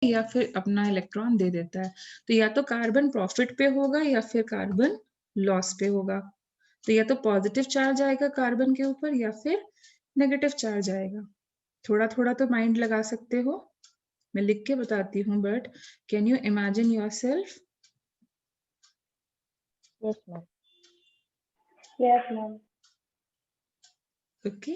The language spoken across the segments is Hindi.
या फिर अपना इलेक्ट्रॉन दे देता है। तो या तो कार्बन प्रॉफिट पे होगा या फिर कार्बन लॉस पे होगा। तो या तो पॉजिटिव चार्ज आएगा कार्बन के ऊपर या फिर नेगेटिव चार्ज आएगा। थोड़ा थोड़ा तो माइंड लगा सकते हो, मैं लिख के बताती हूँ, but can you imagine yourself? Yes, ma'am. Yes, ma'am. Okay,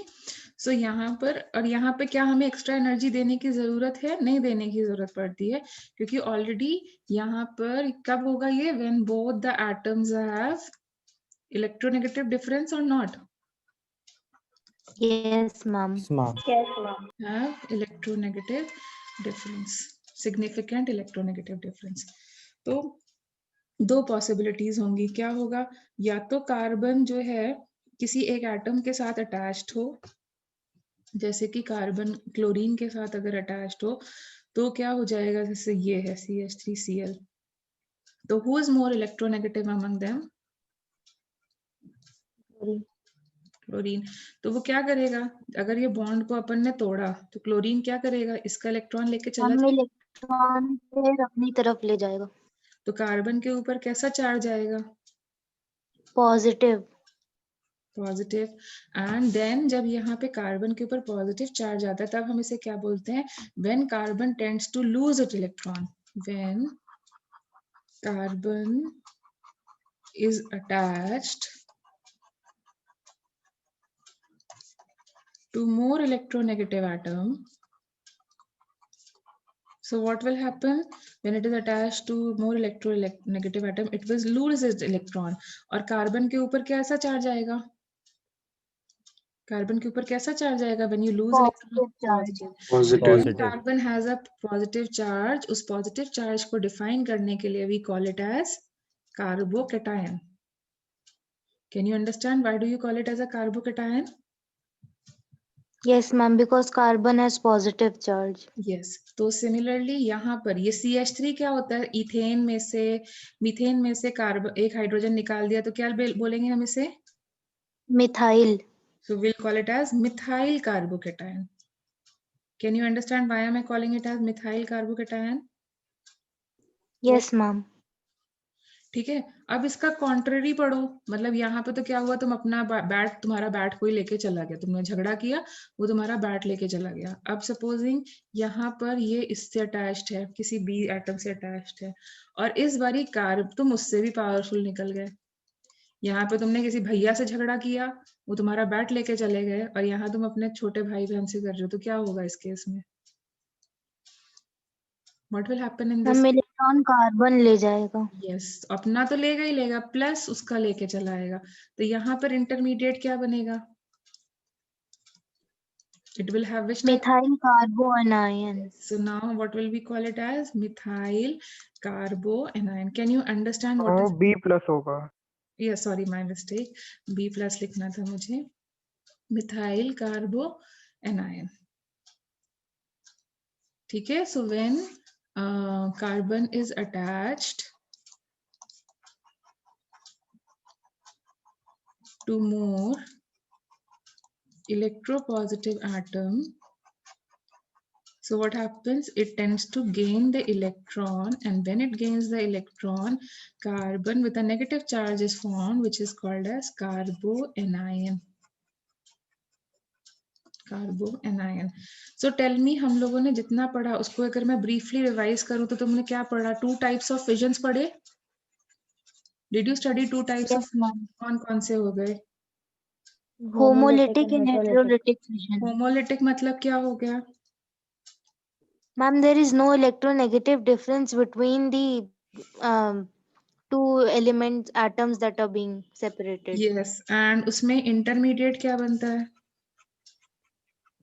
so यहाँ पर और यहाँ पे क्या हमें एक्स्ट्रा एनर्जी देने की जरूरत है? नहीं देने की जरूरत पड़ती है, क्योंकि ऑलरेडी यहाँ पर कब होगा ये? When both the atoms have electronegative difference और not? Yes, ma'am. Yes, ma'am. Yes, ma'am. have electronegative difference, significant electronegative difference. तो दो पॉसिबिलिटीज होंगी, क्या होगा? या तो कार्बन जो है किसी एक एटम के साथ अटैच्ड हो, जैसे कि कार्बन क्लोरीन के साथ अगर अटैच्ड हो तो क्या हो जाएगा? जैसे ये है CH3Cl, तो who is more electronegative among them? Chlorine. Chlorine. तो वो क्या करेगा? अगर ये बॉन्ड को अपन ने तोड़ा तो क्लोरीन क्या करेगा? इसका इलेक्ट्रॉन लेके चला हम जाएगा। इलेक्ट्रॉन फिर अपनी तरफ ले जाएगा। तो कार्बन के ऊपर कैसा चार्ज आएगा? पॉजिटिव। पॉजिटिव। एंड देन जब यहाँ पे कार्बन के ऊपर पॉजिटिव चार्ज आता है तब हम इसे क्या बोलते हैं? When carbon tends to lose it electron, when carbon is attached to more electronegative atom. So what will happen when it is attached to more electronegative atom? It will lose its electron. और कार्बन के ऊपर कैसा चार्ज आएगा? कार्बन के ऊपर कैसा चार्ज आएगा when you lose electron? Positive charge. Positive. When carbon has a positive charge, उस positive charge को define करने के लिए we call it as carbocation. Can you understand why do you call it as a carbocation? Yes, ma'am, because carbon has positive charge. Yes तो सिमिलरली यहाँ पर ये CH3 क्या होता है? इथेन में से मीथेन में से कार्बन एक हाइड्रोजन निकाल दिया तो क्या बोलेंगे हम इसे? Methyl. So will call it as methyl carbocation. Can you understand why I am calling it as methyl carbocation? Yes ma'am. ठीक है, अब इसका कॉन्ट्ररी पढ़ो। मतलब यहाँ पे तो क्या हुआ, तुम अपना बैट, तुम्हारा बैट कोई लेके चला गया, तुमने झगड़ा किया, वो तुम्हारा बैट लेके चला गया। अब सपोजिंग यहाँ पर ये इससे अटैच्ड है, किसी बी एटम से अटैच्ड है, और इस बारी तुम उससे भी पावरफुल निकल गए। यहाँ पे तुमने किसी भैया से झगड़ा किया, वो तुम्हारा बैट लेके चले गए, और यहाँ तुम अपने छोटे भाई बहन से कर रहे हो, तो क्या होगा इस केस में? What will happen in this? हम इलेक्ट्रॉन कार्बन ले जाएगा। यस, अपना तो लेगा ही लेगा, प्लस उसका लेके चला आएगा। तो यहाँ पर इंटरमीडिएट क्या बनेगा? It will have which type? Methyl कार्बोएनायन। So now what will we call it as? Methyl carboanion. Can you understand what is? B plus होगा. Yeah, sorry, my mistake. B plus लिखना था मुझे. Methyl carboanion. ठीक है, so when carbon is attached to more electropositive atom, so what happens? It tends to gain the electron, and when it gains the electron, carbon with a negative charge is formed, which is called as carboanion. Carboanion. So tell me, हम लोगों ने जितना पढ़ा उसको अगर मैं ब्रीफली रिवाइज करूं तो तुमने क्या पढ़ा? 2 टाइप्स ऑफ फिजन्स पढ़े। Did you study 2 types of? कौन कौन से हो गए? Homolytic and heterolytic fission. Homolytic मतलब क्या हो गया? Ma'am, there is no electronegative difference between the two elements atoms that are being separated. Yes, and उसमें इंटरमीडिएट क्या बनता है?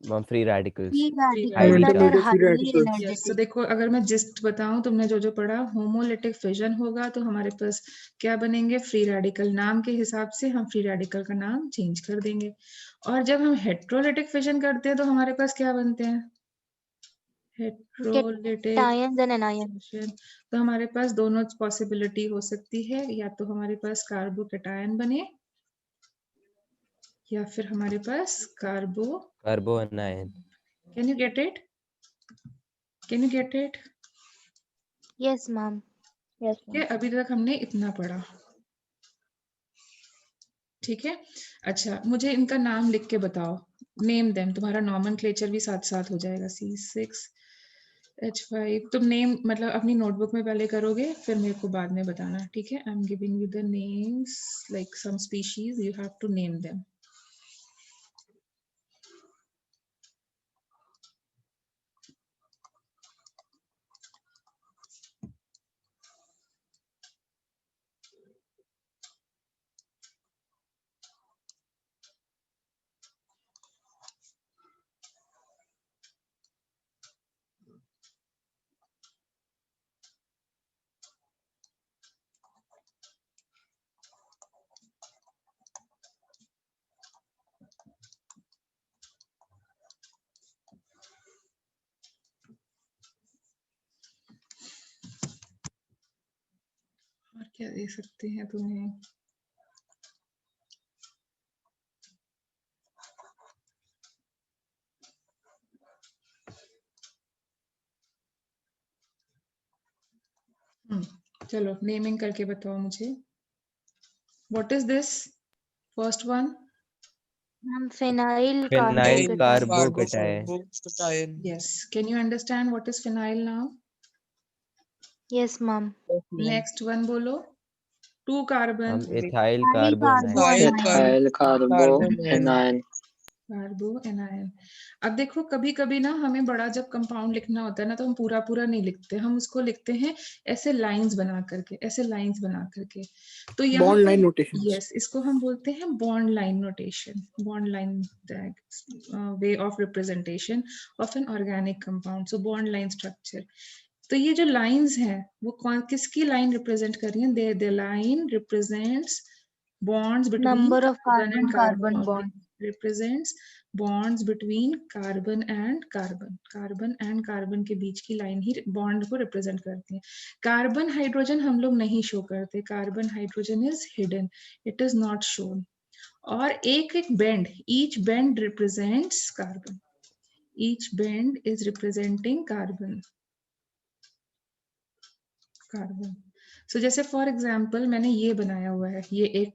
Free radicals. Free radicals Highly that are Intermediate free highly radicals. Yes, energetic. तो देखो अगर मैं जिस्ट बताऊं, तुमने जो जो पढ़ा, होमोलिटिक फिजन होगा तो हमारे पास क्या बनेंगे? Free radical. नाम के हिसाब से हम फ्री रेडिकल का नाम चेंज कर देंगे। और जब हम हेट्रोलिटिक फिजन करते हैं तो हमारे पास क्या बनते हैं? Heterolytic Cations and anions. Fission. तो हमारे पास दोनों पॉसिबिलिटी हो सकती है, या तो हमारे पास कार्बोकेटायन बने या फिर हमारे पास carbanion. Can you get it? Can you get it? Yes, ma'am. Yes, ठीक है, ma'am. अभी तक हमने इतना पढ़ा। ठीक है, अच्छा मुझे इनका नाम लिख के बताओ, नेम देम, तुम्हारा नॉमेनक्लेचर भी साथ साथ हो जाएगा। C6H5 तुम नेम मतलब अपनी नोटबुक में पहले करोगे, फिर मेरे को बाद में बताना। ठीक है, I am giving you the names like some species, you have to name them. और क्या दे सकते हैं तुम्हें? चलो नेमिंग करके बताओ मुझे। What is this first one? Ma'am, phenyl Phenyl carbocation. carbocation. Yes, can you understand what is phenyl now? Yes, ma'am. Next one बोलो। 2 carbon ethyl Ethyl carbonate. Ethyl Carbon. कार्बोएनायन। अब देखो कभी कभी ना हमें बड़ा जब कंपाउंड लिखना होता है ना, तो हम पूरा पूरा नहीं लिखते, हम उसको लिखते हैं ऐसे लाइंस बना करके, ऐसे लाइंस बना करके। तो यहाँ बॉन्ड लाइन नोटेशन। यस, इसको हम बोलते हैं bond line notation, bond line way of representation of an organic compound. So bond line structure. तो ये जो लाइंस हैं वो कौन किसकी लाइन रिप्रेजेंट कर रही है? The line represents bonds between Number of carbon and carbon bond. represents bonds between carbon and carbon। Carbon and carbon के बीच की लाइन ही बॉन्ड को रिप्रेजेंट करती है। कार्बन हाइड्रोजन हम लोग नहीं शो करते, carbon hydrogen is hidden, it is not shown. और एक एक bend, each bend represents carbon, each bend is representing carbon. Carbon. So जैसे फॉर एग्जाम्पल मैंने ये बनाया हुआ है, ये एक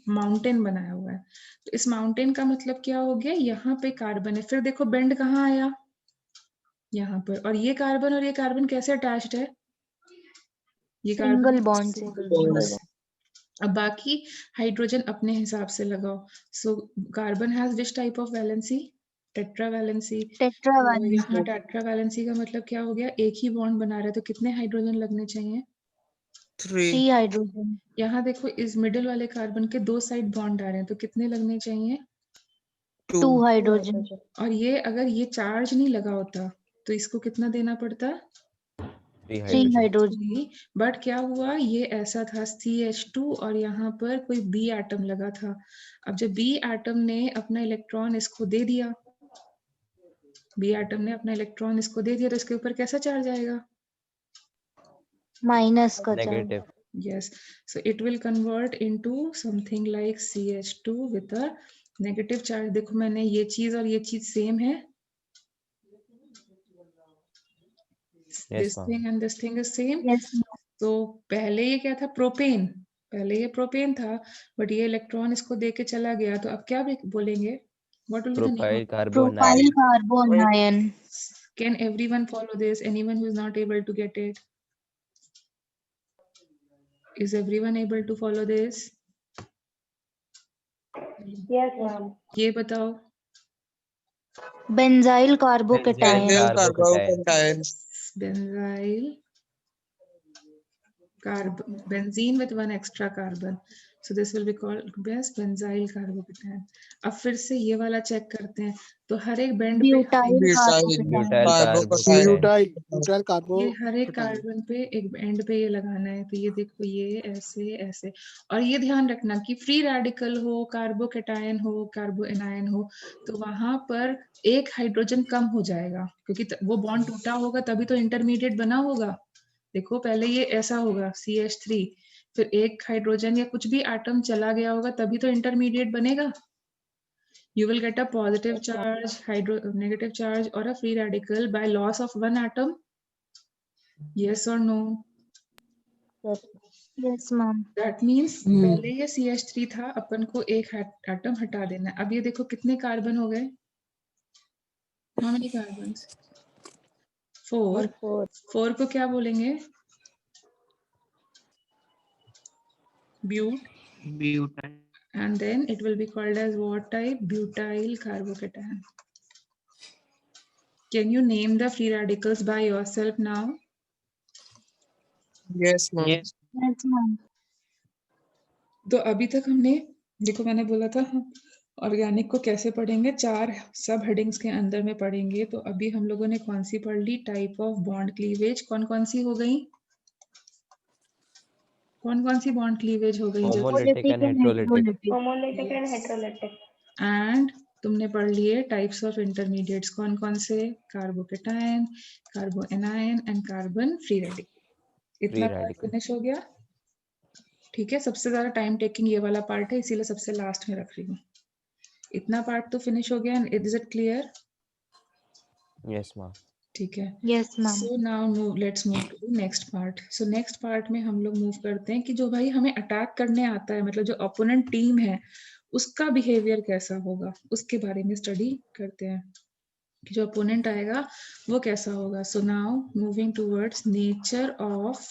माउंटेन बनाया हुआ है। तो इस माउंटेन का मतलब क्या हो गया? यहाँ पे कार्बन है, फिर देखो बेंड कहाँ आया? यहाँ पर। और ये कार्बन कैसे अटैच्ड है? ये Single bond से। Single bond. अब बाकी हाइड्रोजन अपने हिसाब से लगाओ। So carbon has which type of valency? Tetravalency. Tetravalent. यहाँ टेट्रावैलेंसी का मतलब क्या हो गया? एक ही बॉन्ड बना रहे, तो कितने हाइड्रोजन लगने चाहिए? 3 hydrogen. यहाँ देखो इस मिडिल वाले कार्बन के 2 साइड बॉन्ड आ रहे हैं, तो कितने लगने चाहिए? 2 hydrogen. और ये अगर ये चार्ज नहीं लगा होता तो इसको कितना देना पड़ता? 3 hydrogen. बट क्या हुआ? ये ऐसा था CH2 और यहाँ पर कोई B एटम लगा था। अब जब B एटम ने अपना इलेक्ट्रॉन इसको दे दिया, B एटम ने अपना इलेक्ट्रॉन इसको दे दिया, तो इसके ऊपर कैसा चार्ज आएगा? Minus का charge. Negative. Yes, so it will convert into something like CH2 with a negative charge। देखो मैंने ये चीज और ये चीज सेम है, this ma'am. thing and this thing is same। Yes. तो पहले ये क्या था? प्रोपेन। पहले ये प्रोपेन था, बट ये इलेक्ट्रॉन इसको देके चला गया, तो अब क्या बोलेंगे? What will be the name Propyl of? carbonate. Propyl carbonion. Can everyone follow this? Anyone who is not able to get it? Is everyone able to follow this? Yes, ma'am. ये बताओ। Benzyl carbocation. Benzyl carbon, benzene with one extra carbon, so this will be called benzyl carbocation। अब फिर से ये वाला चेक करते हैं, तो हर एक बेंड पे ब्यूटाइल कार्बो, ये हर एक कार्बन पे एक एंड पे ये लगाना है। तो ये देखो ये ऐसे ऐसे, और ये ध्यान रखना कि फ्री रेडिकल हो, कार्बोकेटायन हो, कार्बोएनायन हो, तो वहां पर एक हाइड्रोजन कम हो जाएगा, क्योंकि वो बॉन्ड टूटा होगा तभी तो इंटरमीडिएट बना होगा। देखो पहले ये ऐसा होगा CH3, फिर एक हाइड्रोजन या कुछ भी एटम चला गया होगा तभी तो इंटरमीडिएट बनेगा। You will get a positive charge, negative charge or a free radical by loss of one atom Yes or no? Yes. Yes, ma'am. That means पहले ये CH3 था, अपन को एक एटम हटा देना है। अब ये देखो कितने कार्बन हो गए? How many carbons? 4. 4. 4 को क्या बोलेंगे? But, Butyl. and then it will be called as what type? Butyl carbocation. Can you name the free radicals by yourself now? Yes, ma'am. Yes, ma'am. तो अभी तक हमने, देखो मैंने बोला था हम ऑर्गेनिक को कैसे पढ़ेंगे, 4 सब हेडिंग्स के अंदर में पढ़ेंगे। तो अभी हम लोगों ने कौन सी पढ़ ली? टाइप ऑफ बॉन्ड क्लीवेज कौन कौन सी हो गई? कौन कौन सी बॉन्ड क्लीवेज हो गई? जो Homolytic and heterolytic. Homolytic and heterolytic. And तुमने पढ़ लिए टाइप्स ऑफ इंटरमीडिएट्स कौन कौन से? Carbocation, कार्बोएनायन and carbon free radical. इतना पार्ट फिनिश हो गया। ठीक है, सबसे ज्यादा टाइम टेकिंग ये वाला पार्ट है, इसीलिए सबसे लास्ट में रख रही हूँ। इतना पार्ट तो फिनिश हो गया। Is it clear? Yes, ma'am. ठीक है। Yes, ma'am. So now let's move to next part. So next part में हम लोग मूव करते हैं कि जो भाई हमें अटैक करने आता है, मतलब जो अपोनेंट टीम है उसका बिहेवियर कैसा होगा, उसके बारे में स्टडी करते हैं कि जो अपोनेंट आएगा वो कैसा होगा। So now moving towards nature of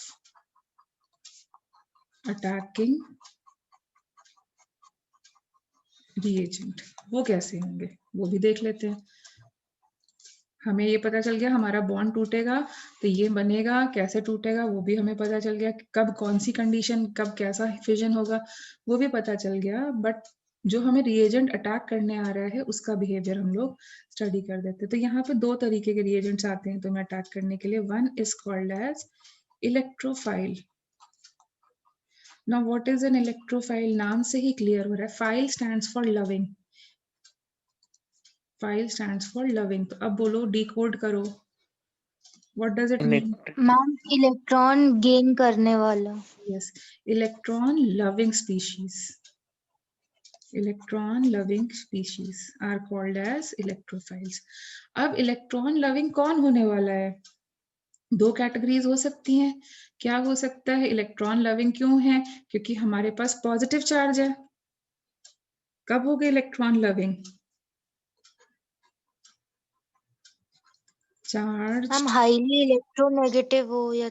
attacking reagent, वो कैसे होंगे वो भी देख लेते हैं। हमें ये पता चल गया हमारा बॉन्ड टूटेगा तो ये बनेगा, कैसे टूटेगा वो भी हमें पता चल गया, कब कौन सी कंडीशन, कब कैसा फिजन होगा वो भी पता चल गया। बट जो हमें रिएजेंट अटैक करने आ रहा है उसका बिहेवियर हम लोग स्टडी कर देते हैं। तो यहाँ पे 2 तरीके के रिएजेंट्स आते हैं तुम्हें अटैक करने के लिए। One is called as electrophile. Now what is an electrophile? नाम से ही क्लियर हो रहा है, phile stands for loving. Phile stands for loving. तो अब बोलो, डिकोड करो, what does it mean? Ma'am, electron gain करने वाला. Yes, electron loving species. Electron loving species are called as electrophiles. अब इलेक्ट्रॉन लविंग कौन होने वाला है? 2 कैटेगरीज हो सकती हैं। क्या हो सकता है? इलेक्ट्रॉन लविंग क्यों है? क्योंकि हमारे पास पॉजिटिव चार्ज है। कब हो गए electron loving? Charge Ma'am, highly electronegative हो या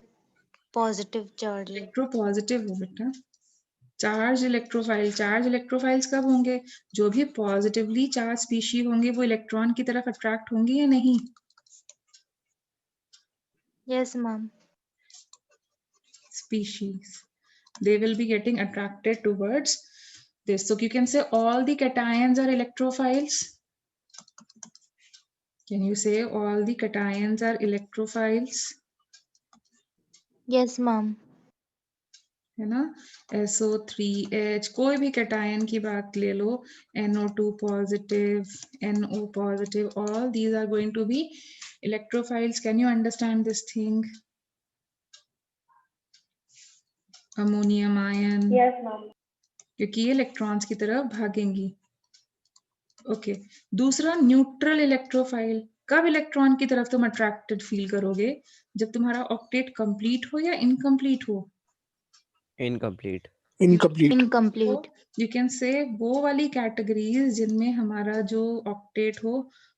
positive charge हो. इलेक्ट्रो पॉजिटिव हो बेटा। चार्ज इलेक्ट्रोफाइल, चार्ज इलेक्ट्रोफाइल्स कब होंगे? जो भी पॉजिटिवली चार्ज स्पीशी होंगे वो इलेक्ट्रॉन की तरफ अट्रैक्ट होंगी या नहीं? Yes, ma'am. Species, they will be getting attracted towards this. So you can say all the cations are electrophiles. Can you say all the cations are electrophiles? Yes, ma'am. है ना? SO3H, कोई भी cation की बात ले लो, NO2 positive, NO positive, all these are going to be electrophiles. Can you understand this thing? Ammonium ion. Yes, ma'am. क्योंकि ये इलेक्ट्रॉन्स की तरफ भागेंगी। ओके, दूसरा न्यूट्रल इलेक्ट्रोफाइल। कब इलेक्ट्रॉन की तरफ तुम अट्रैक्टेड फील करोगे? जब तुम्हारा ऑक्टेट कंप्लीट हो या इनकम्प्लीट हो? Incomplete. Incomplete. Incomplete. You can say वो वाली कैटेगरीज जिनमें हमारा जो ऑक्टेट हो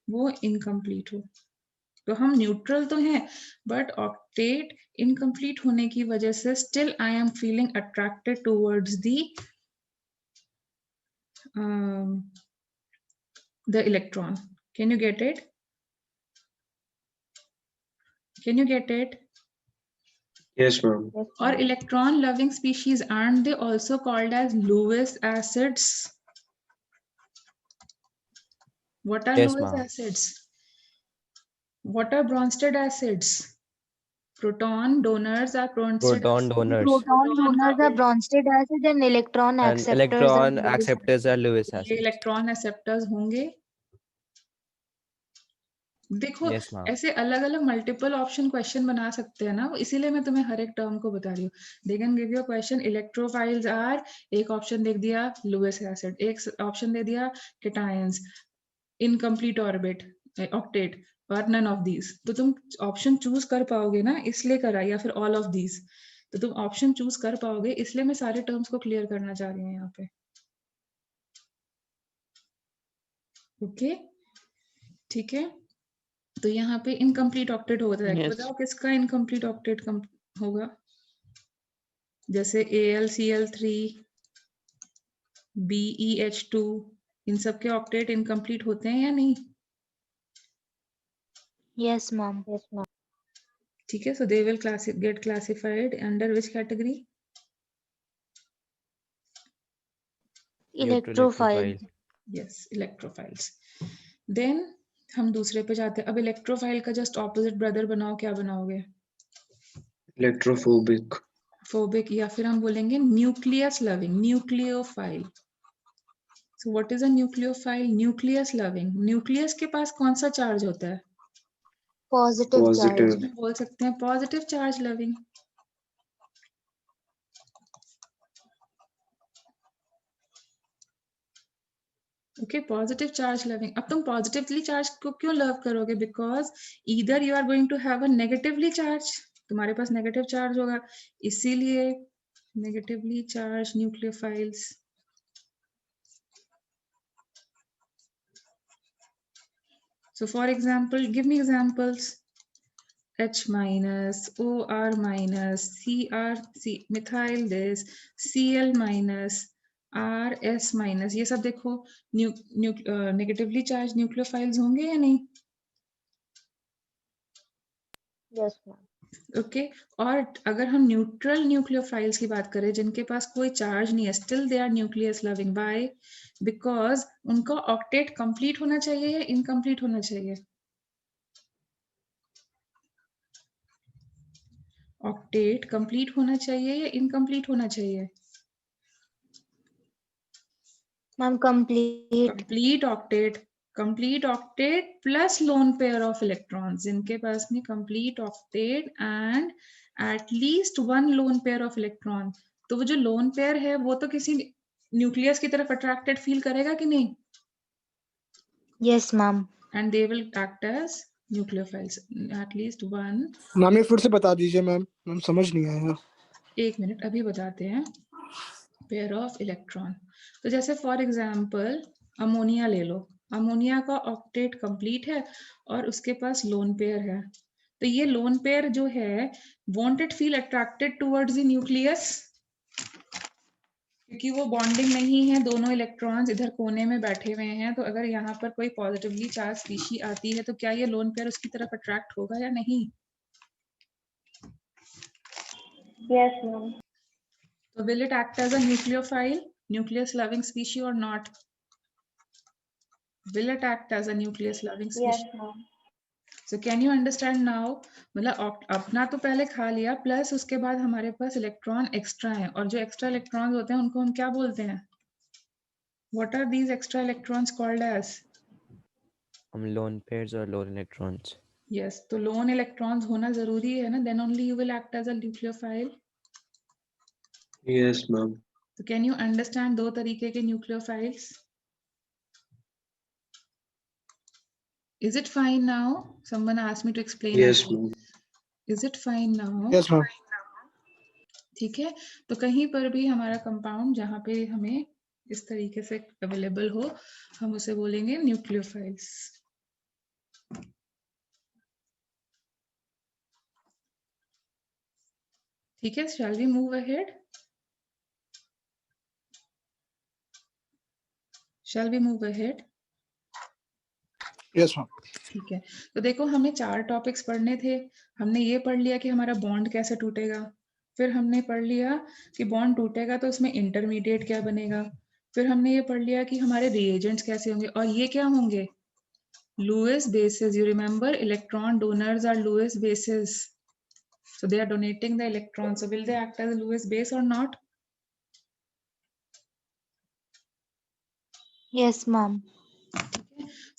वो इनकम्प्लीट हो। तो हम न्यूट्रल तो हैं बट ऑक्टेट इनकम्प्लीट होने की वजह से still I am feeling attracted towards the electron. Can you get it? Can you get it? Yes, ma'am. Yes, Or ma'am. electron loving species, aren't they also called as Lewis acids? What are Yes, Lewis ma'am. acids? What are Bronsted acids? Proton donors are Bronsted Proton acids. donors. Proton donors are Bronsted acid and electron And acceptors electron are Lewis acceptors are Lewis ये acid. इलेक्ट्रॉन एक्सेप्टर्स होंगे। देखो Yes, ma'am. ऐसे अलग अलग मल्टीपल ऑप्शन क्वेश्चन बना सकते हैं ना, इसीलिए मैं तुम्हें हर एक टर्म को बता रही हूँ। They can give you question electrophiles are, एक ऑप्शन दे दिया लुईस एसिड, एक ऑप्शन दे दिया केटायंस, इनकम्प्लीट ऑर्बिट ऑक्टेट, और नन ऑफ दीज, तो तुम ऑप्शन चूज कर पाओगे ना, इसलिए करा, या फिर ऑल ऑफ दीज, तो तुम ऑप्शन चूज कर पाओगे, इसलिए मैं सारे टर्म्स को क्लियर करना चाह रही हूँ यहाँ पे। ओके ठीक है, तो यहाँ पे इनकम्प्लीट ऑक्टेट होता है, Yes. बताओ किसका इनकम्प्लीट ऑक्टेट होगा? जैसे AlCl3 BeH2 इन सब के ऑक्टेट इनकम्प्लीट होते हैं या नहीं? Yes, ma'am. Yes, ma'am. ठीक है, so they will get classified under which category? Electrophile. Yes, electrophiles. Then हम दूसरे पे जाते हैं। अब इलेक्ट्रोफाइल का जस्ट ऑपोजिट ब्रदर बनाओ, क्या बनाओगे? Electrophobic. फोबिक, या फिर हम बोलेंगे nucleus loving, nucleophile. So what is a nucleophile? Nucleus loving. Nucleus के पास कौन सा चार्ज होता है? Positive charge. Positive. इसमें बोल सकते हैं positive charge loving. Okay, positive charge loving. अब तुम पॉजिटिवली चार्ज को क्यों लव करोगे? Because either you are going to have a negatively charge, तुम्हारे पास नेगेटिव चार्ज होगा, इसीलिए negatively charge nucleophiles. So for example, give me examples. H minus, OR minus, CR, methyl this, Cl minus, RS minus, ये सब देखो नेगेटिवली चार्ज न्यूक्लियोफाइल्स होंगे या नहीं? Yes, ma'am. ओके और अगर हम न्यूट्रल न्यूक्लियोफाइल्स की बात करें, जिनके पास कोई चार्ज नहीं है, still they are nucleus loving. By because उनका ऑक्टेट कंप्लीट होना चाहिए या इनकम्प्लीट होना चाहिए? ऑक्टेट कंप्लीट होना चाहिए या इनकम्प्लीट होना चाहिए? Ma'am, complete. Complete octet plus lone pair of electrons, जिनके पास में complete octet and eight least one lone pair of electron. तो वो जो लोन पेयर है वो तो किसी न्यूक्लियस की तरफ अट्रैक्टेड फील करेगा कि नहीं? Yes, ma'am. And they will act as nucleophiles, at least one. Ma'am ये फिर से बता दीजिए मैम, मैम समझ नहीं आया। एक मिनट, अभी बताते हैं। पेयर ऑफ इलेक्ट्रॉन, तो जैसे फॉर एग्जांपल अमोनिया ले लो, अमोनिया का ऑक्टेट कंप्लीट है और उसके पास लोन पेयर है, तो ये लोन पेयर जो है want it feel attracted towards the nucleus, क्योंकि वो बॉन्डिंग नहीं है, दोनों इलेक्ट्रॉन्स इधर कोने में बैठे हुए हैं, तो अगर यहाँ पर कोई पॉजिटिवली चार्ज स्पीशी आती है तो क्या ये लोन पेयर उसकी तरफ अट्रैक्ट होगा या नहीं? Yes, ma'am. So will it act as a nucleophile, nucleus loving species or not? Will it act as a nucleus loving Yes, species? ma'am. So can you understand now? मतलब अपना तो पहले खा लिया, प्लस उसके बाद हमारे पास इलेक्ट्रॉन एक्स्ट्रा है, और जो एक्स्ट्रा इलेक्ट्रॉन्स होते हैं उनको हम क्या बोलते हैं? What are these extra electrons called as? हम lone pairs और lone electrons. Yes, तो lone electrons होना जरूरी है ना, then only you will act as a nucleophile. Yes, ma'am. So can you understand दो तरीके के nucleophiles? Is it fine now? Someone asked me to explain. Yes, again. ma'am. Is it fine now? Yes ma'am. ठीक है, तो कहीं पर भी हमारा कंपाउंड जहाँ पे हमें इस तरीके से अवेलेबल हो, हम उसे बोलेंगे न्यूक्लियोफाइल्स। ठीक है, shall we move ahead? Shall we move ahead? Yes ma'am. ठीक है, तो देखो हमें 4 टॉपिक्स पढ़ने थे। हमने ये पढ़ लिया कि हमारा बॉन्ड कैसे टूटेगा, फिर हमने पढ़ लिया कि बॉन्ड टूटेगा तो उसमें इंटरमीडिएट क्या बनेगा, फिर हमने ये पढ़ लिया कि हमारे रिएजेंट्स कैसे होंगे, और ये क्या होंगे? Lewis bases. You remember electron donors are Lewis bases, so they are donating the electrons, so will they act as a Lewis base or not? Yes, ma'am.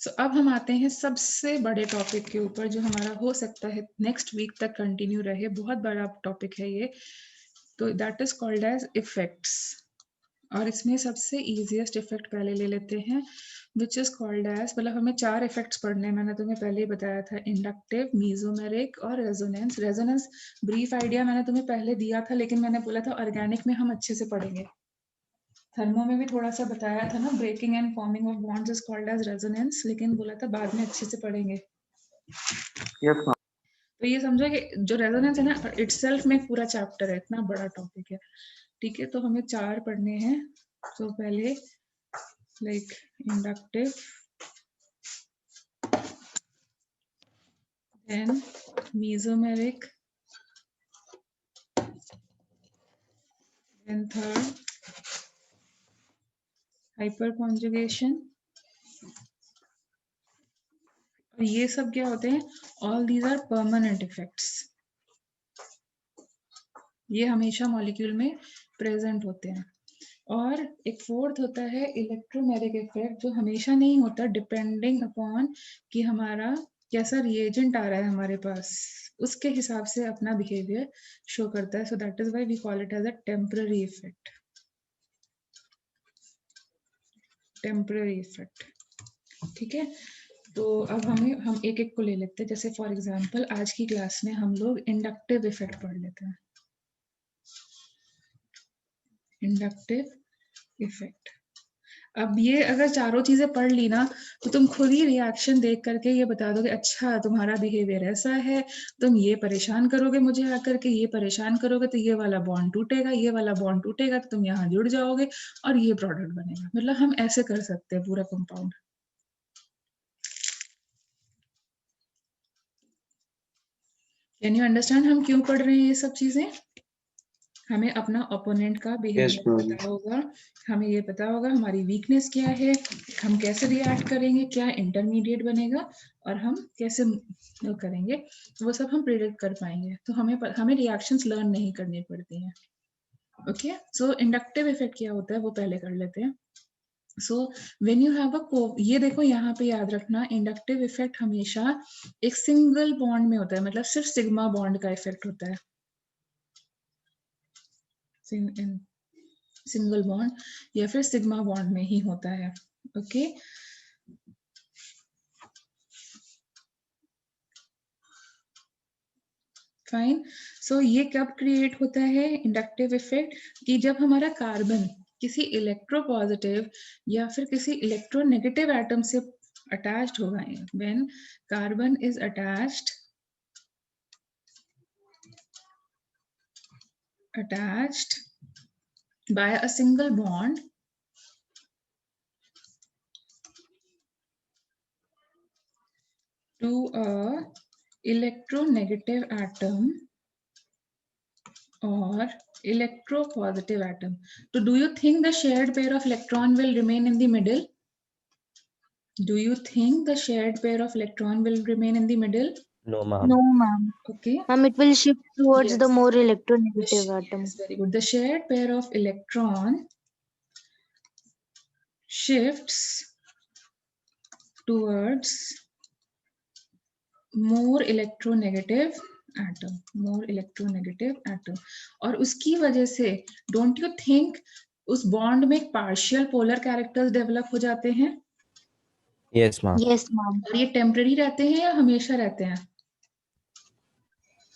So अब हम आते हैं सबसे बड़े टॉपिक के ऊपर, जो हमारा हो सकता है नेक्स्ट वीक तक कंटिन्यू रहे, बहुत बड़ा टॉपिक है ये, तो that is called as effects. और इसमें सबसे इजीएस्ट इफेक्ट पहले ले लेते हैं, विच इज कॉल्ड एज, मतलब हमें 4 इफेक्ट्स पढ़ने हैं, मैंने तुम्हें पहले ही बताया था, इंडक्टिव, मीजोमेरिक और रेजोनेंस। रेजोनेंस ब्रीफ आइडिया मैंने तुम्हें पहले दिया था, लेकिन मैंने बोला था ऑर्गेनिक में हम अच्छे से पढ़ेंगे। थर्मो में भी थोड़ा सा बताया था ना, breaking and forming of bonds is called as resonance, लेकिन बोला था बाद में अच्छे से पढ़ेंगे। Yes, ma'am. तो ये समझो कि जो रेजोनेंस है ना, इटसेल्फ में एक पूरा चैप्टर है, इतना बड़ा टॉपिक है। ठीक है, तो हमें 4 पढ़ने हैं। तो पहले like inductive, then mesomeric, then third hyper conjugation. और ये सब क्या होते हैं, all these are permanent effects, ये हमेशा मॉलिक्यूल में प्रेजेंट होते हैं। और एक फोर्थ होता है इलेक्ट्रोमेरिक इफेक्ट, जो हमेशा नहीं होता, डिपेंडिंग अपॉन कि हमारा कैसा रिएजेंट आ रहा है हमारे पास, उसके हिसाब से अपना बिहेवियर शो करता है। So that is why we call it as a temporary effect. Temporary effect, ठीक है। तो अब हम एक एक को ले लेते हैं। जैसे फॉर एग्जांपल आज की क्लास में हम लोग इंडक्टिव इफेक्ट पढ़ लेते हैं। इंडक्टिव इफेक्ट, अब ये अगर चारों चीजें पढ़ ली ना, तो तुम खुद ही रिएक्शन देख करके ये बता दोगे, अच्छा तुम्हारा बिहेवियर ऐसा है, तुम ये परेशान करोगे मुझे आकर के, ये परेशान करोगे तो ये वाला बॉन्ड टूटेगा, ये वाला बॉन्ड टूटेगा तो तुम यहाँ जुड़ जाओगे और ये प्रोडक्ट बनेगा। मतलब हम ऐसे कर सकते हैं पूरा कंपाउंड। कैन यू अंडरस्टैंड हम क्यों पढ़ रहे हैं ये सब चीजें? हमें अपना ओपोनेंट का Yes, बिहेवियर ma'am. पता होगा, हमें ये पता होगा हमारी वीकनेस क्या है, हम कैसे रिएक्ट करेंगे, क्या इंटरमीडिएट बनेगा और हम कैसे करेंगे, वो सब हम प्रिडिक्ट कर पाएंगे। तो हमें रिएक्शंस लर्न नहीं करनी पड़ती हैं। ओके, सो इंडक्टिव इफेक्ट क्या होता है वो पहले कर लेते हैं। So when you have a ये देखो यहाँ पे याद रखना, इंडक्टिव इफेक्ट हमेशा एक सिंगल बॉन्ड में होता है, मतलब सिर्फ सिग्मा बॉन्ड का इफेक्ट होता है, सिंगल बॉन्ड या फिर सिग्मा बॉन्ड में ही होता है। Okay, fine. सो ये कब क्रिएट होता है इंडक्टिव इफेक्ट, कि जब हमारा कार्बन किसी इलेक्ट्रोपॉजिटिव या फिर किसी इलेक्ट्रोनेगेटिव एटम से अटैच्ड होगा। When carbon is attached by a single bond to a electronegative atom or electropositive atom. So do you think the shared pair of electron will remain in the middle? Do you think the shared pair of electron will remain in the middle? No, ma'am. No, ma'am. Okay. Ma'am, it will shift towards the Yes. more electronegative atom. Yes, very good. The shared pair of electron shifts towards more electronegative atom, more electronegative atom। और उसकी वजह से डोंट यू थिंक उस बॉन्ड में पार्शियल पोलर कैरेक्टर्स डेवलप हो जाते हैं? Yes, ma'am. Yes, ma'am. और ये टेम्पररी रहते हैं या हमेशा रहते हैं?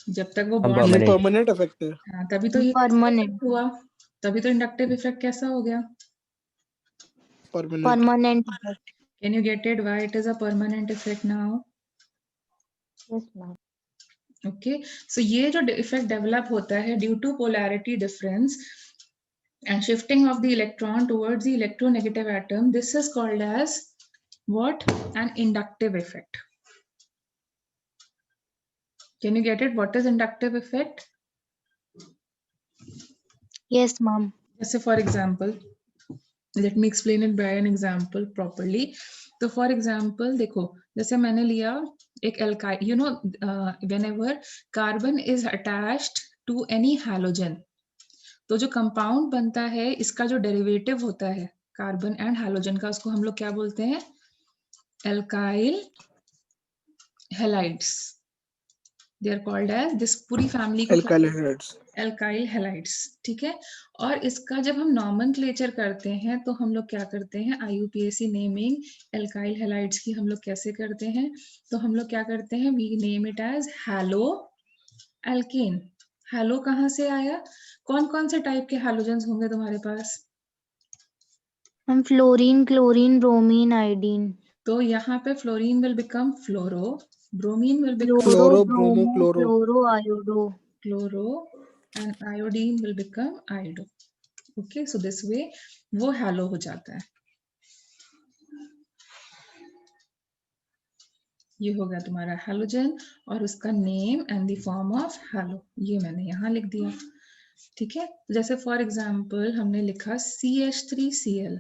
जब तक वो हम बॉन्ड ये permanent. परमानेंट इफेक्ट है। हाँ, तभी तो ये Permanent. हुआ, तभी तो इंडक्टिव इफेक्ट कैसा हो गया? Permanent. Permanent effect. Can you get it why it is a permanent effect now? Yes, ma'am. Okay, so ये जो इफेक्ट डेवलप होता है due to polarity difference and shifting of the electron towards the electronegative atom, this is called as what? An inductive effect. Can you get it? What is inductive effect? Yes, ma'am. Just for example, let me explain it by an example properly. तो for example देखो, जैसे मैंने लिया एक alkyl, you know, whenever carbon is attached to any halogen, तो जो कंपाउंड बनता है इसका जो डेरिवेटिव होता है कार्बन एंड हैलोजन का, उसको हम लोग क्या बोलते हैं? Alkyl halides. They are called as, this पूरी फैमिली को Alkyl halides. एल्काइल हैलाइड्स, ठीक है। और इसका जब हम नॉमेनक्लेचर करते हैं तो हम लोग क्या करते हैं, IUPAC नेमिंग एल्काइल हैलाइड्स की हम लोग कैसे करते हैं, तो हम लोग क्या करते हैं, we name it as halo alkane. Halo कहाँ से आया, कौन कौन से टाइप के हैलोजेंस होंगे तुम्हारे पास, हम फ्लोरीन, क्लोरीन, ब्रोमीन, आयोडीन, तो यहाँ पे fluorine will become fluoro, bromine will become chloro, Chloro, bromo, bromo, chloro. Chloro, iodo. chloro, and iodine will become iodo. Okay, so this way वो हैलो हो जाता है। ये हो गया तुम्हारा हैलोजन और उसका name and the form of hello, ये मैंने यहाँ लिख दिया, ठीक है। जैसे फॉर एग्जांपल हमने लिखा CH3Cl,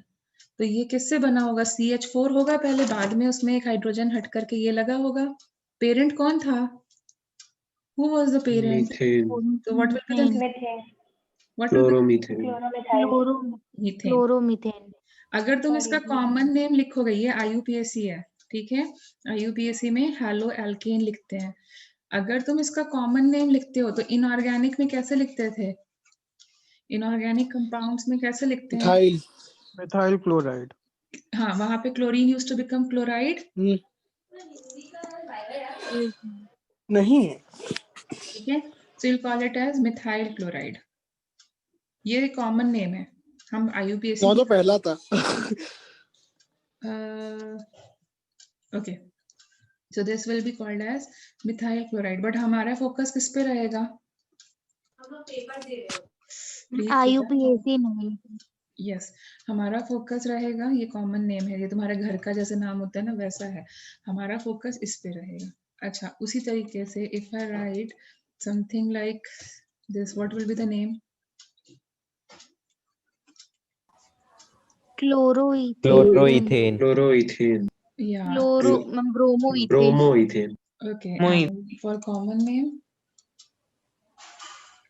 तो ये किससे बना होगा, CH4 होगा पहले, बाद में उसमें एक हाइड्रोजन हट करके ये लगा होगा। पेरेंट कौन था, who was the parent, Methane, so what will be the Methane. what will be chloromethane, Chloromethyl. methane। Chloromethane. अगर तुम इसका Sorry, कॉमन नेम लिखोगे, ये IUPAC है, ठीक है, IUPAC में हैलो एल्केन लिखते हैं। अगर तुम इसका कॉमन नेम लिखते हो तो इनऑर्गेनिक में कैसे लिखते थे, इनऑर्गेनिक कंपाउंड्स में कैसे लिखते हैं, Methyl. Methyl chloride. हाँ, वहां पे chlorine used to become chloride, नहीं, ठीक है, so you call it as methyl chloride. ये कॉमन नेम है, हम IUPAC वो तो पहला था. Okay, so this will be called as methyl chloride, but हमारा फोकस किस पे रहेगा, IUPAC नहीं। यस, हमारा फोकस रहेगा, ये कॉमन नेम है, ये तुम्हारे घर का जैसे नाम होता है ना वैसा है, हमारा फोकस इस पे रहेगा। अच्छा, उसी तरीके से if I write something like this, what will be the name, chloroethane, Chloroethane. chloroethane, या chloro, bromoethane, bromoethane, okay, and for common name,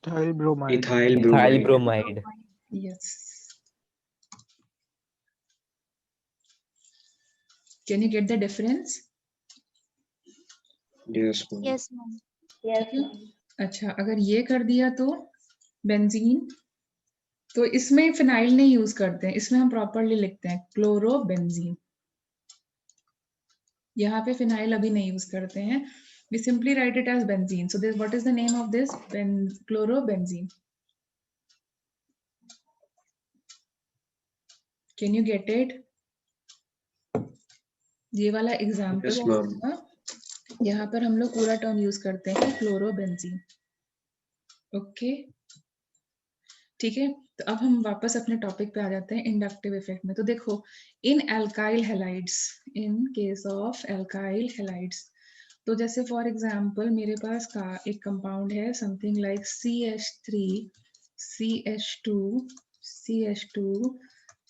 Methyl bromide. ethyl Ethyl bromide. bromide. Yes, can you get the difference, Yes, ma'am. Yes ma'am. Yes, ma'am. अच्छा, अगर ये कर दिया तो बेंजीन, तो इसमें फिनाइल नहीं यूज करते हैं, इसमें हम प्रॉपरली लिखते हैं क्लोरोबेंजीन, यहाँ पे फिनाइल अभी नहीं यूज करते हैं, we simply write it as benzene. So this, what is the name of this, chlorobenzene, can you get it, ये वाला एग्जाम्पल Yes, ma'am. यहाँ पर हम लोग पूरा टर्म यूज करते हैं क्लोरोबेंजीन, ओके, ठीक है। तो अब हम वापस अपने टॉपिक पे आ जाते हैं, इंडक्टिव इफेक्ट में। तो देखो, in alkyl halides, in case of alkyl halides, तो जैसे फॉर एग्जांपल मेरे पास का एक कंपाउंड है something like CH3, CH2, CH2,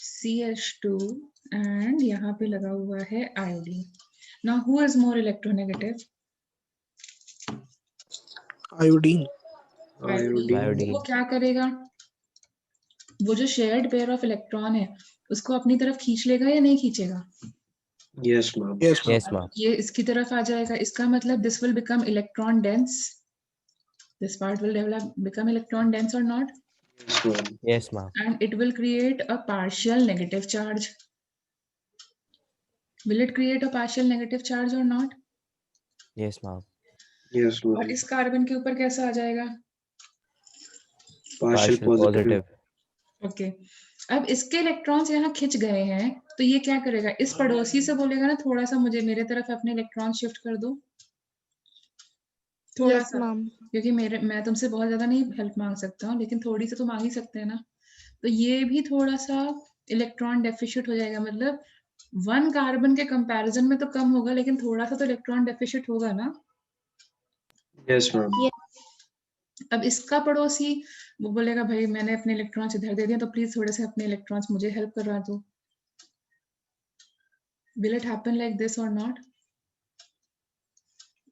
CH2 and यहाँ पे लगा हुआ है iodine. Now who is more electronegative, Iodine. Iodine. वो क्या करेगा, वो जो शेयर्ड पेयर ऑफ इलेक्ट्रॉन है उसको अपनी तरफ खींच लेगा या नहीं खींचेगा, Yes, ma'am. Yes, ma'am. Yes, ma'am. ये इसकी तरफ आ जाएगा, इसका मतलब this will become electron dense, this part will develop become electron dense और not, Yes, ma'am. Yes, ma'am. and it will create a partial negative charge. Will it create a partial negative charge or not? Yes, ma'am. Yes, और ma'am. इस कार्बन के ऊपर कैसा आ जाएगा, Partial positive. ओके, अब इसके इलेक्ट्रॉन्स यहाँ खिंच गए हैं, तो ये क्या करेगा, इस पड़ोसी से बोलेगा ना थोड़ा सा मुझे मेरे तरफ अपने इलेक्ट्रॉन शिफ्ट कर दो, थोड़ा यस सा, मैम। क्योंकि मैं तुमसे बहुत ज्यादा नहीं हेल्प मांग सकता हूँ, लेकिन थोड़ी सी तो मांग ही सकते हैं ना, तो ये भी थोड़ा सा इलेक्ट्रॉन डेफिशिएट हो जाएगा, मतलब 1 कार्बन के कंपैरिजन में तो कम होगा, लेकिन थोड़ा सा तो इलेक्ट्रॉन डेफिशिएट होगा ना। Yes, ma'am. अब इसका पड़ोसी वो बोलेगा भाई मैंने अपने इलेक्ट्रॉन्स इधर दे दिए, तो प्लीज थोड़े से अपने इलेक्ट्रॉन्स मुझे हेल्प करवा दो। Will it happen like this और नॉट?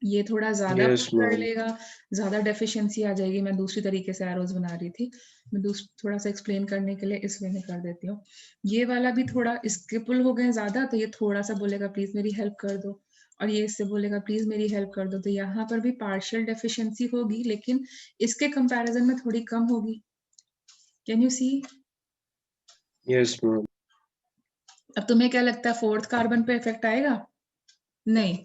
ये थोड़ा ज्यादा Yes, कर ma'am. लेगा, ज्यादा डेफिशिएंसी आ जाएगी। मैं दूसरी तरीके से एरोज बना रही थी, मैं थोड़ा सा एक्सप्लेन करने के लिए इस वे में कर देती हूँ। ये वाला भी थोड़ा इसके पुल हो गए ज्यादा, तो ये थोड़ा सा बोलेगा प्लीज मेरी हेल्प कर दो। और ये इससे बोलेगा प्लीज मेरी हेल्प कर दो, तो यहाँ पर भी पार्शियल डेफिशिएंसी होगी, लेकिन इसके कंपैरिजन में थोड़ी कम होगी। Can you see? Yes, ma'am. अब तुम्हें क्या लगता है, फोर्थ कार्बन पे इफेक्ट आएगा? नहीं,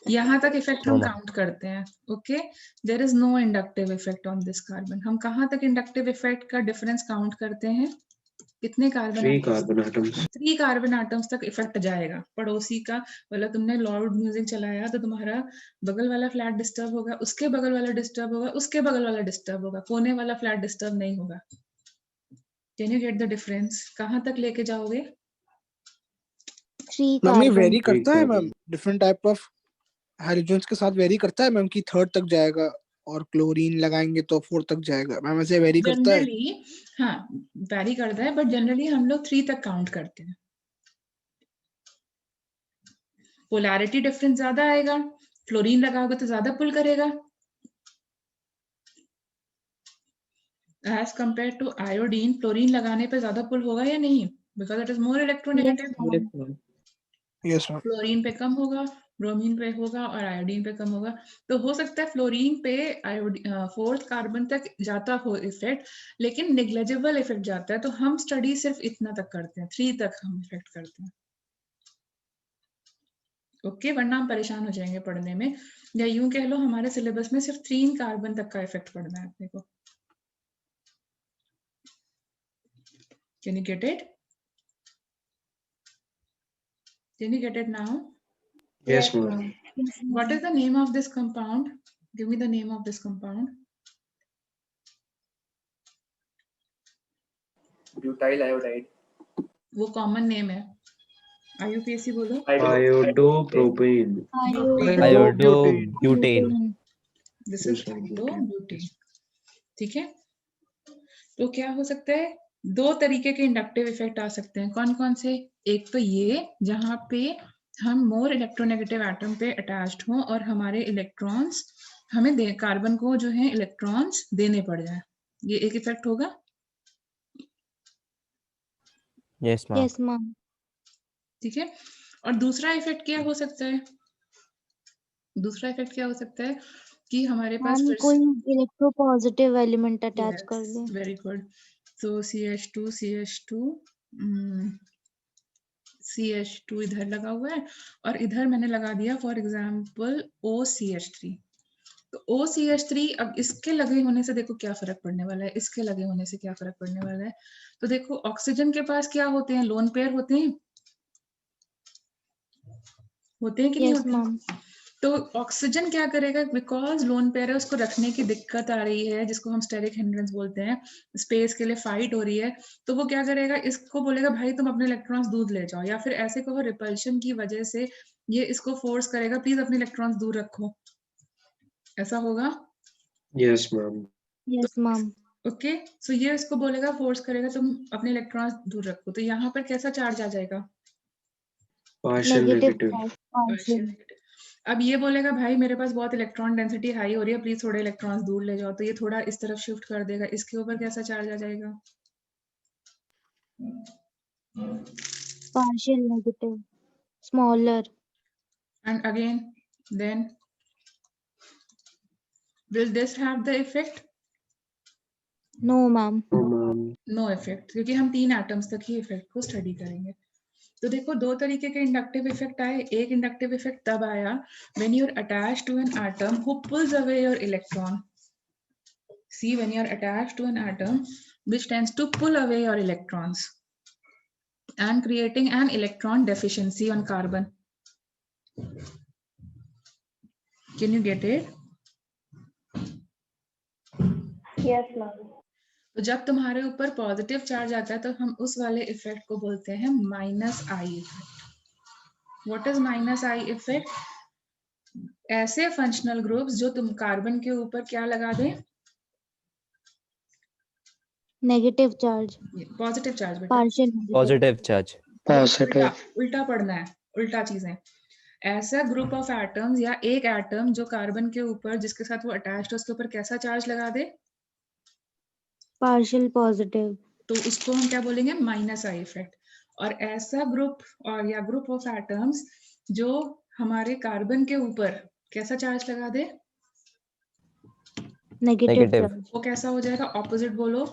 यहाँ तक इफेक्ट हम No, ma'am. काउंट करते हैं। Okay, there is no inductive effect on this carbon. हम कहाँ तक इंडक्टिव इफेक्ट का डिफरेंस काउंट करते हैं? कितने carbon 3 atoms? carbon atoms. 3 carbon atoms तक इफेक्ट जाएगा। पड़ोसी का मतलब तुमने लाउड म्यूजिक चलाया तो तुम्हारा बगल वाला फ्लैट डिस्टर्ब होगा, उसके बगल वाला डिस्टर्ब होगा, उसके बगल वाला डिस्टर्ब होगा, कोने वाला फ्लैट डिस्टर्ब नहीं होगा। Can you get the difference? कहाँ तक लेके जाओगे? 3 मैम ये carbon. वेरी करता है carbon. Ma'am, different type of hydrogens के साथ वेरी करता है मैम, कि थर्ड तक जाएगा और क्लोरीन लगाएंगे तो फोर्थ तक जाएगा मैम, ऐसे वेरी करता है? जनरली हाँ वैरी करता है, बट जनरली हम लोग 3 तक काउंट करते हैं। पोलैरिटी डिफरेंस ज्यादा आएगा, फ्लोरीन लगाओगे तो ज्यादा पुल करेगा as compare to iodine. Fluorine लगाने पे ज्यादा पुल होगा या नहीं? Because it is more Yes, electronegative. ma'am. Yes ma'am. Fluorine पे कम होगा, ब्रोमीन पे होगा और आयोडीन पे कम होगा। तो हो सकता है फ्लोरीन पे फोर्थ कार्बन तक जाता हो इफेक्ट, लेकिन निग्लेजिबल इफेक्ट जाता है। तो हम स्टडी सिर्फ इतना तक करते हैं, 3 तक हम इफेक्ट करते हैं। ओके, वरना हम परेशान हो जाएंगे पढ़ने में, या यूं कह लो हमारे सिलेबस में सिर्फ 3 कार्बन तक का इफेक्ट पढ़ना है अपने को। Can you get it? Can you get it now? Yes, ma'am. What is the name of this compound? Give me the name of this compound. Butyl iodide. वो कॉमन नेम है। IUPAC बोलो। Iodopropane. Iodobutane. This is iodobutane। ठीक है, तो क्या हो सकता है? 2 तरीके के इंडक्टिव इफेक्ट आ सकते हैं। कौन कौन से? एक तो ये जहां पे हम मोर इलेक्ट्रोनेगेटिव एटम पे अटैच्ड हों और हमारे इलेक्ट्रॉन्स हमें कार्बन को जो है इलेक्ट्रॉन्स देने पड़ जाए, ये एक इफेक्ट होगा। Yes, ma'am. Yes, ma'am. ठीक है, और दूसरा इफेक्ट क्या हो सकता है? दूसरा इफेक्ट क्या हो सकता है कि हमारे पास मैम फिर कोई इलेक्ट्रोपॉजिटिव एलिमेंट अटैच कर दे। Very good. तो CH2 CH2 इधर लगा हुआ है और इधर मैंने लगा दिया फॉर एग्जाम्पल OCH3। तो OCH3, अब इसके लगे होने से देखो क्या फर्क पड़ने वाला है, इसके लगे होने से क्या फर्क पड़ने वाला है। तो देखो ऑक्सीजन के पास क्या होते हैं? लोन पेयर होते हैं, होते हैं कि नहीं Yes, होते? ma'am. तो ऑक्सीजन क्या करेगा, बिकॉज लोन पेयर है, उसको रखने की दिक्कत आ रही है, जिसको हम स्टेरिक हिंड्रेंस बोलते हैं, स्पेस के लिए फाइट हो रही है, तो वो क्या करेगा, इसको बोलेगा भाई तुम अपने इलेक्ट्रॉन्स दूर ले जाओ, या फिर ऐसे कहो रिपल्शन की वजह से ये इसको फोर्स करेगा प्लीज अपने इलेक्ट्रॉन्स दूर रखो। ऐसा होगा? Yes, ma'am. Yes, ma'am. Okay, so ये इसको बोलेगा, फोर्स करेगा तुम अपने इलेक्ट्रॉन्स दूर रखो। तो यहाँ पर कैसा चार्ज आ जाएगा? Partial Negative negative. charge. Partial. अब ये बोलेगा भाई मेरे पास बहुत इलेक्ट्रॉन डेंसिटी हाई हो रही है, प्लीज थोड़े इलेक्ट्रॉन्स दूर ले जाओ, तो ये थोड़ा इस तरफ शिफ्ट कर देगा। इसके ऊपर कैसा चार्ज आ जाएगा? Partial negative. Smaller. And again, then will this have the effect? No, ma'am. No, ma'am. No effect, क्योंकि हम 3 एटम्स तक ही इफेक्ट को स्टडी करेंगे। तो देखो 2 तरीके के इंडक्टिव इफेक्ट आए। एक इंडक्टिव इफेक्ट तब आया when you're attached to an atom who pulls away your electron. See, when you're attached to an atom which tends to pull away your electrons and creating an electron deficiency on carbon. Can you get it? Yes, ma'am. तो जब तुम्हारे ऊपर पॉजिटिव चार्ज आता है तो हम उस वाले इफेक्ट को बोलते हैं -I effect. What is -I effect? ऐसे फंक्शनल ग्रुप्स जो तुम कार्बन के ऊपर क्या लगा दें? Negative charge. Positive charge. बेटा Partial negative. Positive charge. Positive. उल्टा पढ़ना है, उल्टा चीजें। ऐसा ग्रुप ऑफ एटम्स या एक एटम जो कार्बन के ऊपर जिसके साथ वो अटैच्ड है उसके ऊपर कैसा चार्ज लगा दे? Partial positive. तो उसको हम क्या बोलेंगे? -I effect. और ऐसा ग्रुप और या ग्रुप ऑफ एटम्स जो हमारे कार्बन के ऊपर कैसा चार्ज लगा दे, Negative Negative. charge. वो कैसा हो जाएगा, ऑपोजिट बोलो।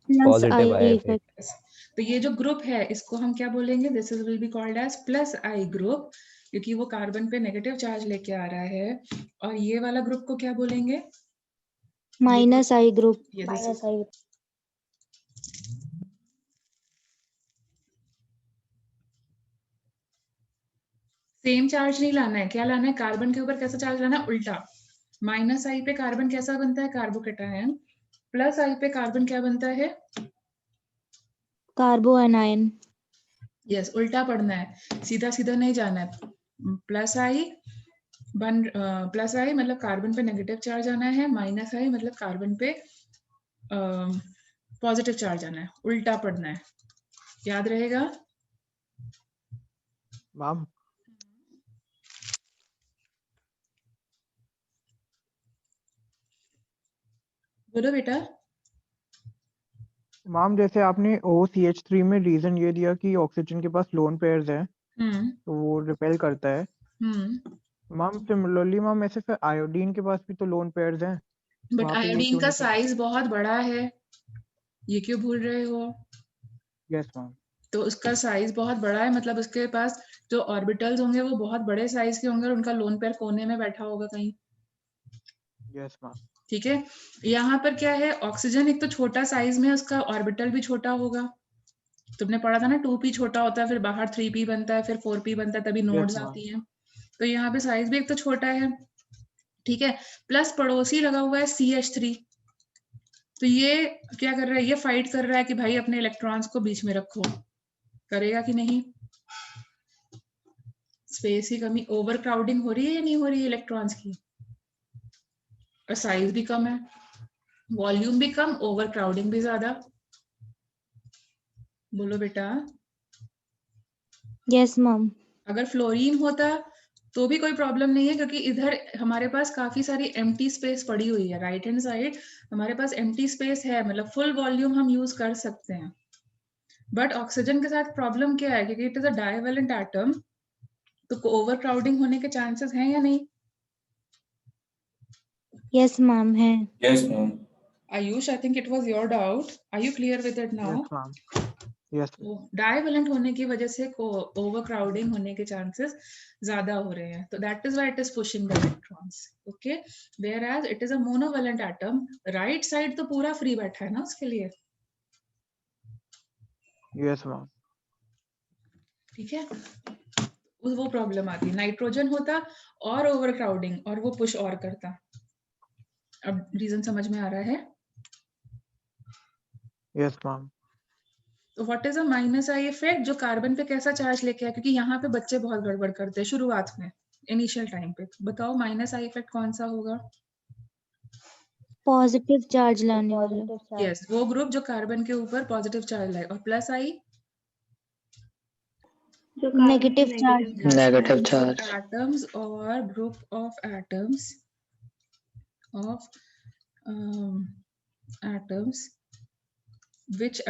Plus Positive I I effect. तो ये जो ग्रुप है इसको हम क्या बोलेंगे, this is will be called as plus I group, क्योंकि वो कार्बन पे नेगेटिव चार्ज लेके आ रहा है। और ये वाला ग्रुप को क्या बोलेंगे, Minus I group. ये Minus I. सेम चार्ज नहीं लाना है, क्या लाना है, कार्बन के ऊपर कैसा चार्ज लाना है, उल्टा। माइनस आई पे कार्बन कैसा बनता है, कार्बोकेटायन। प्लस आई पे कार्बन क्या बनता है, Carboanion. यस, उल्टा पढ़ना है, सीधा सीधा नहीं जाना है। प्लस आई प्लस आई मतलब कार्बन पे नेगेटिव चार्ज आना है, माइनस आई मतलब कार्बन पे पॉजिटिव चार्ज आना है, उल्टा पढ़ना है, याद रहेगा। मैम बोलो बेटा। मैम जैसे आपने OCH3 में रीजन ये दिया कि ऑक्सीजन के पास लोन पेयर्स हैं हम्म तो वो रिपेल करता है। हम्म मैम सिमिलरली मैम ऐसे फिर आयोडीन के पास भी तो लोन पेयर्स हैं, बट वहाँ पे ये आयोडीन क्यों का नहीं कर? साइज बहुत बड़ा है, ये क्यों भूल रहे हो। Yes ma'am. तो उसका साइज बहुत बड़ा है, मतलब उसके पास जो ऑर्बिटल्स होंगे वो बहुत बड़े साइज के होंगे और उनका लोन पेयर कोने में बैठा होगा कहीं। Yes ma'am. ठीक है, यहाँ पर क्या है, ऑक्सीजन एक तो छोटा साइज में, उसका ऑर्बिटल भी छोटा होगा। तुमने पढ़ा था ना 2p छोटा होता है, फिर बाहर 3p बनता है, फिर 4p बनता है, तभी नोड्स मैम। आती हैं। तो यहाँ पे साइज भी एक तो छोटा है, ठीक है। प्लस पड़ोसी लगा हुआ है CH3, तो ये क्या कर रहा है, ये फाइट कर रहा है कि भाई अपने इलेक्ट्रॉन्स को बीच में रखो, करेगा कि नहीं। स्पेस की कमी, ओवर क्राउडिंग हो रही है या नहीं हो रही है इलेक्ट्रॉन्स की, और साइज भी कम है, वॉल्यूम भी कम, ओवर क्राउडिंग भी ज्यादा। बोलो बेटा। Yes, ma'am. अगर फ्लोरीन होता तो भी कोई प्रॉब्लम नहीं है, क्योंकि इधर हमारे पास काफी सारी एम्प्टी स्पेस पड़ी हुई है, राइट हैंड साइड हमारे पास एम्प्टी स्पेस है, मतलब फुल वॉल्यूम हम यूज कर सकते हैं। बट ऑक्सीजन के साथ प्रॉब्लम क्या है, क्योंकि it is a divalent atom, तो ओवर क्राउडिंग होने के चांसेस हैं या नहीं। Yes, ma'am. है. Yes, ma'am. Ayush, I think it was your doubt, are you clear with it now. Yes ma'am. Yes divalent होने की वजह से ओवर क्राउडिंग होने के चांसेस ज्यादा हो रहे हैं, तो that is why it is pushing the electrons. Okay, where as it is a monovalent atom, right side तो पूरा फ्री बैठा है ना उसके लिए, यस मैम। ठीक है। वो प्रॉब्लम आती, नाइट्रोजन होता और ओवर क्राउडिंग और वो पुश और करता। अब रीजन समझ में आ रहा है। Yes ma'am. तो what is a minus I effect, जो कार्बन पे कैसा चार्ज लेके आया, क्योंकि यहाँ पे बच्चे बहुत गड़बड़ करते हैं शुरुआत में, इनिशियल टाइम पे। बताओ माइनस आई इफेक्ट कौन सा होगा। Positive charge लाने वाला. Positive charge. यस, वो ग्रुप जो कार्बन के ऊपर पॉजिटिव चार्ज लाए, और प्लस आई जो कार्बन Negative पे charge. Negative charge. एटम्स और group of atoms of atoms which